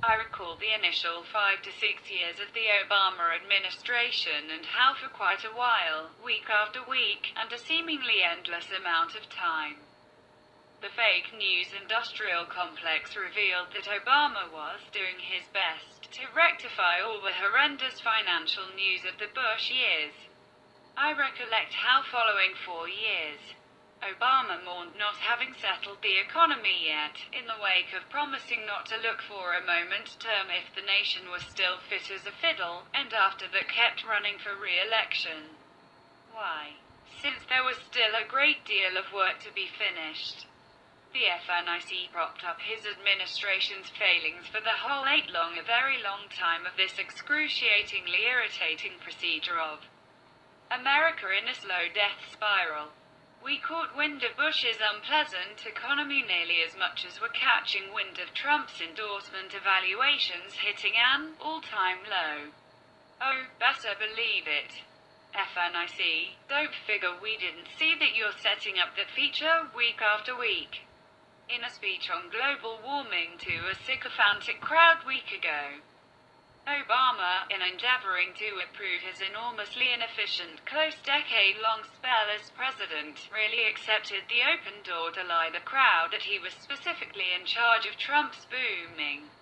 I recall the initial 5 to 6 years of the Obama administration and how for quite a while, week after week, and a seemingly endless amount of time, the fake news industrial complex revealed that Obama was doing his best to rectify all the horrendous financial news of the Bush years. I recollect how following 4 years, Obama mourned not having settled the economy yet, in the wake of promising not to look for a moment term if the nation was still fit as a fiddle, and after that kept running for re-election. Why? Since there was still a great deal of work to be finished. The FNIC propped up his administration's failings for the whole a very long time of this excruciatingly irritating procedure of America in a slow death spiral. We caught wind of Bush's unpleasant economy nearly as much as we're catching wind of Trump's endorsement evaluations hitting an all-time low. Oh, better believe it. FNIC, don't figure we didn't see that you're setting up that feature week after week. In a speech on global warming to a sycophantic crowd week ago, Obama, in endeavoring to improve his enormously inefficient, close decade-long spell as president, really accepted the open door to lie the crowd that he was specifically in charge of Trump's booming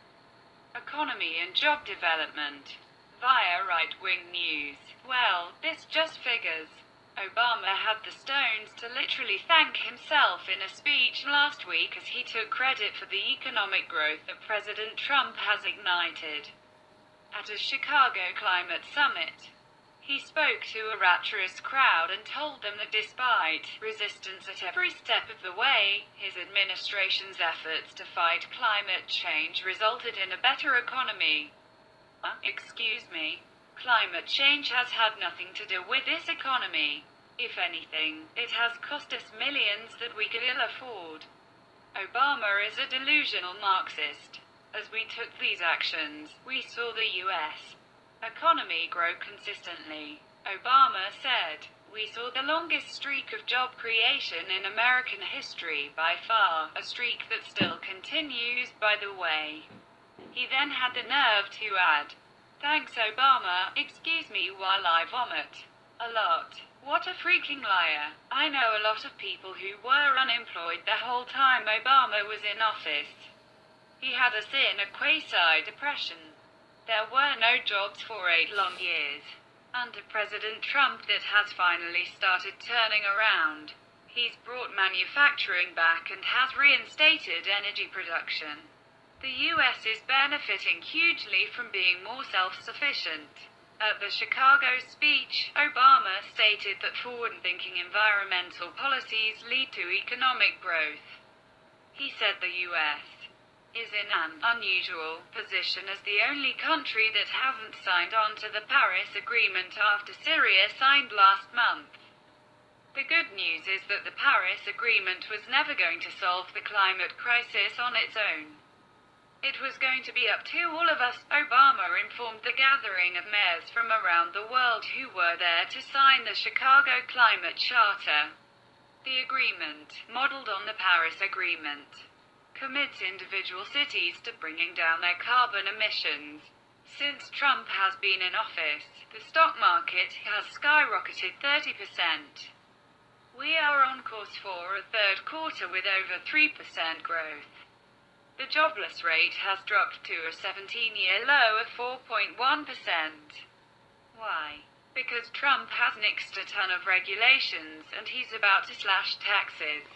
economy and job development via right-wing news. Well, this just figures. Obama had the stones to literally thank himself in a speech last week as he took credit for the economic growth that President Trump has ignited. At a Chicago climate summit, he spoke to a rapturous crowd and told them that despite resistance at every step of the way, his administration's efforts to fight climate change resulted in a better economy. Excuse me. Climate change has had nothing to do with this economy. If anything, it has cost us millions that we could ill afford. Obama is a delusional Marxist. As we took these actions, we saw the U.S. economy grow consistently. Obama said, "We saw the longest streak of job creation in American history by far, a streak that still continues, by the way." He then had the nerve to add, "Thanks Obama, excuse me while I vomit. A lot. What a freaking liar. I know a lot of people who were unemployed the whole time Obama was in office. He had us in a quasi-depression. There were no jobs for 8 long years. Under President Trump that has finally started turning around. He's brought manufacturing back and has reinstated energy production. The U.S. is benefiting hugely from being more self-sufficient." At the Chicago speech, Obama stated that forward-thinking environmental policies lead to economic growth. He said the U.S. is in an unusual position as the only country that hasn't signed on to the Paris Agreement after Syria signed last month. The good news is that the Paris Agreement was never going to solve the climate crisis on its own. It was going to be up to all of us, Obama informed the gathering of mayors from around the world who were there to sign the Chicago Climate Charter. The agreement, modeled on the Paris Agreement, commits individual cities to bringing down their carbon emissions. Since Trump has been in office, the stock market has skyrocketed 30%. We are on course for a third quarter with over 3% growth. The jobless rate has dropped to a 17-year low of 4.1%. Why? Because Trump has nixed a ton of regulations and he's about to slash taxes.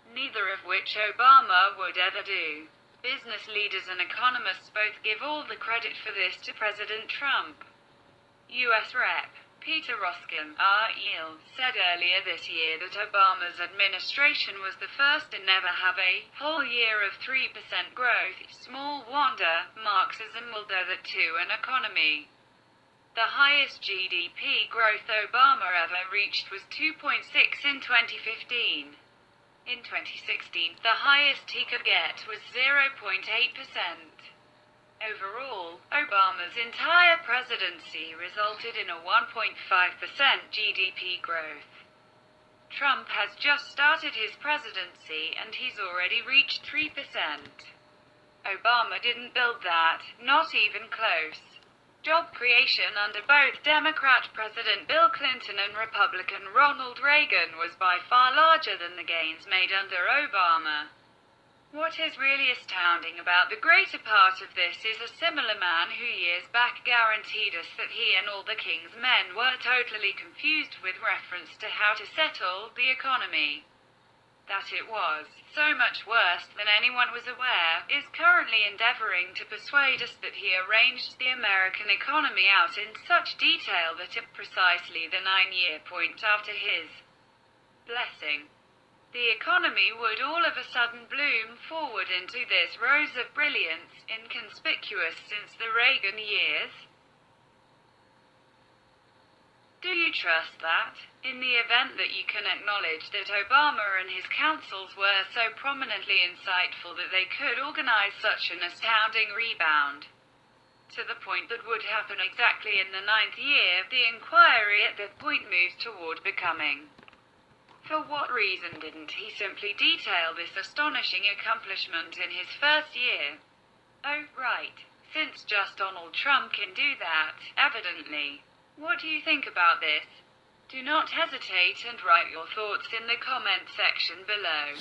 Neither of which Obama would ever do. Business leaders and economists both give all the credit for this to President Trump. U.S. Rep. Peter Roskin, R.E.L., said earlier this year that Obama's administration was the first to never have a whole year of 3% growth. Small wonder, Marxism will do that to an economy. The highest GDP growth Obama ever reached was 2.6 in 2015. In 2016, the highest he could get was 0.8%. Overall, Obama's entire presidency resulted in a 1.5% GDP growth. Trump has just started his presidency and he's already reached 3%. Obama didn't build that, not even close. Job creation under both Democrat President Bill Clinton and Republican Ronald Reagan was by far larger than the gains made under Obama. What is really astounding about the greater part of this is a similar man who years back guaranteed us that he and all the king's men were totally confused with reference to how to settle the economy. That it was so much worse than anyone was aware, is currently endeavoring to persuade us that he arranged the American economy out in such detail that at precisely the 9-year point after his blessing, the economy would all of a sudden bloom forward into this rose of brilliance, inconspicuous since the Reagan years. Do you trust that, in the event that you can acknowledge that Obama and his councils were so prominently insightful that they could organize such an astounding rebound? To the point that would happen exactly in the 9th year, the inquiry at that point moves toward becoming. For what reason didn't he simply detail this astonishing accomplishment in his first year? Oh, right, since just Donald Trump can do that, evidently. What do you think about this? Do not hesitate and write your thoughts in the comment section below.